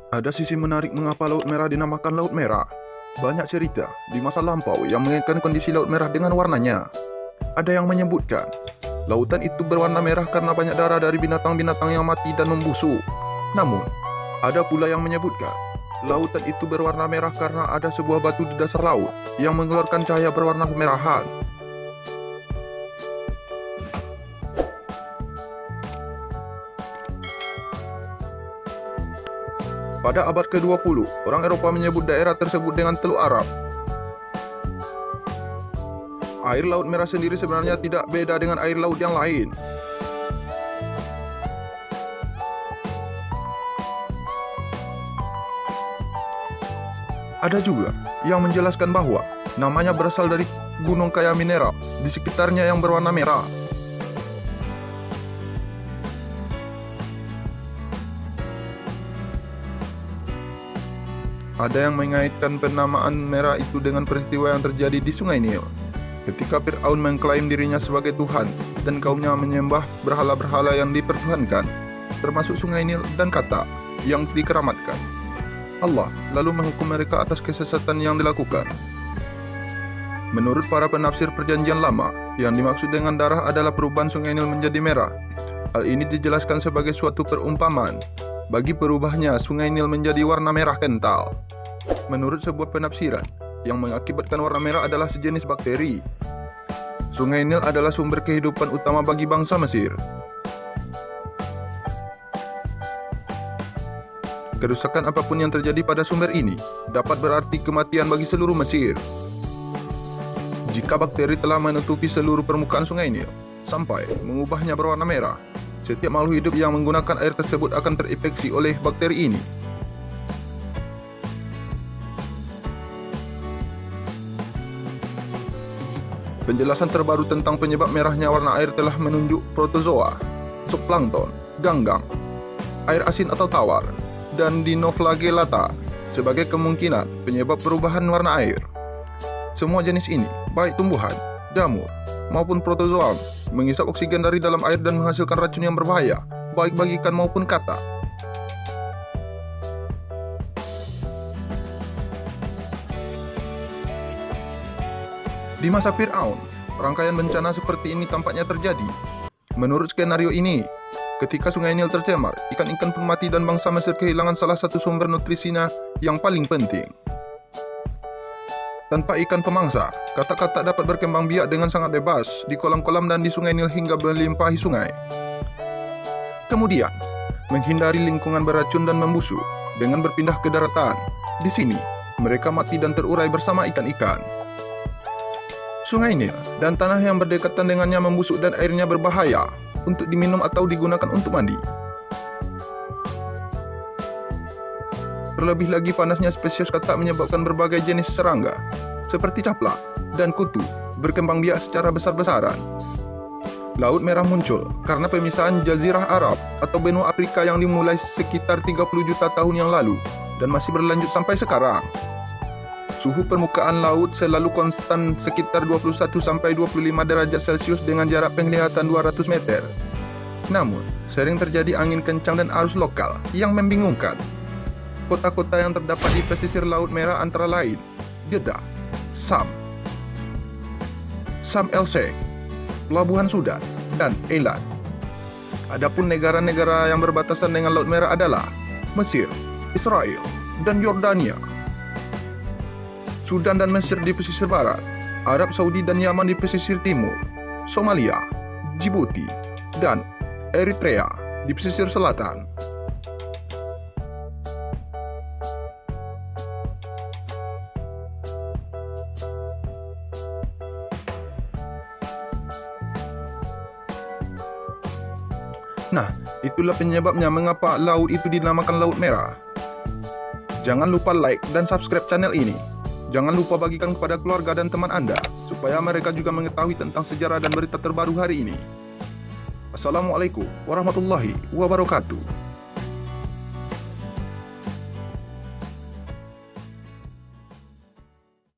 Ada sisi menarik mengapa Laut Merah dinamakan Laut Merah. Banyak cerita di masa lampau yang mengaitkan kondisi Laut Merah dengan warnanya. Ada yang menyebutkan, lautan itu berwarna merah karena banyak darah dari binatang-binatang yang mati dan membusuk. Namun, ada pula yang menyebutkan, lautan itu berwarna merah karena ada sebuah batu di dasar laut yang mengeluarkan cahaya berwarna kemerahan. Pada abad ke-20, orang Eropa menyebut daerah tersebut dengan Teluk Arab. Air Laut Merah sendiri sebenarnya tidak beda dengan air laut yang lain. Ada juga yang menjelaskan bahwa namanya berasal dari gunung kaya mineral di sekitarnya yang berwarna merah. Ada yang mengaitkan penamaan merah itu dengan peristiwa yang terjadi di Sungai Nil. Ketika Fir'aun mengklaim dirinya sebagai Tuhan dan kaumnya menyembah berhala-berhala yang dipertuhankan, termasuk Sungai Nil dan Kata yang dikeramatkan. Allah lalu menghukum mereka atas kesesatan yang dilakukan. Menurut para penafsir Perjanjian Lama, yang dimaksud dengan darah adalah perubahan Sungai Nil menjadi merah. Hal ini dijelaskan sebagai suatu perumpamaan bagi berubahnya Sungai Nil menjadi warna merah kental. Menurut sebuah penafsiran, yang mengakibatkan warna merah adalah sejenis bakteri. Sungai Nil adalah sumber kehidupan utama bagi bangsa Mesir. Kerusakan apapun yang terjadi pada sumber ini dapat berarti kematian bagi seluruh Mesir. Jika bakteri telah menutupi seluruh permukaan Sungai Nil sampai mengubahnya berwarna merah, setiap makhluk hidup yang menggunakan air tersebut akan terinfeksi oleh bakteri ini. Penjelasan terbaru tentang penyebab merahnya warna air telah menunjuk protozoa, zooplankton, ganggang, air asin atau tawar, dan dinoflagellata sebagai kemungkinan penyebab perubahan warna air. Semua jenis ini, baik tumbuhan, jamur, maupun protozoa, menghisap oksigen dari dalam air dan menghasilkan racun yang berbahaya, baik bagi ikan maupun kata. Di masa Fir'aun, rangkaian bencana seperti ini tampaknya terjadi. Menurut skenario ini, ketika Sungai Nil tercemar, ikan-ikan pun mati dan bangsa Mesir kehilangan salah satu sumber nutrisinya yang paling penting. Tanpa ikan pemangsa, kata-kata dapat berkembang biak dengan sangat bebas di kolam-kolam dan di Sungai Nil hingga melimpahi sungai. Kemudian, menghindari lingkungan beracun dan membusuk dengan berpindah ke daratan. Di sini, mereka mati dan terurai bersama ikan-ikan. Sungai Nil dan tanah yang berdekatan dengannya membusuk dan airnya berbahaya untuk diminum atau digunakan untuk mandi. Terlebih lagi panasnya spesies katak menyebabkan berbagai jenis serangga seperti caplak dan kutu berkembang biak secara besar-besaran. Laut Merah muncul karena pemisahan Jazirah Arab atau benua Afrika yang dimulai sekitar 30 juta tahun yang lalu dan masih berlanjut sampai sekarang. Suhu permukaan laut selalu konstan sekitar 21-25 derajat Celcius dengan jarak penglihatan 200 meter. Namun, sering terjadi angin kencang dan arus lokal yang membingungkan. Kota-kota yang terdapat di pesisir Laut Merah antara lain Jeddah, Sam El Sheikh, Pelabuhan Sudan, dan Eilat. Adapun negara-negara yang berbatasan dengan Laut Merah adalah Mesir, Israel, dan Yordania. Sudan dan Mesir di pesisir barat, Arab Saudi dan Yaman di pesisir timur, Somalia, Djibouti, dan Eritrea di pesisir selatan. Nah, itulah penyebabnya mengapa laut itu dinamakan Laut Merah. Jangan lupa like dan subscribe channel ini. Jangan lupa bagikan kepada keluarga dan teman Anda, supaya mereka juga mengetahui tentang sejarah dan berita terbaru hari ini. Assalamualaikum warahmatullahi wabarakatuh.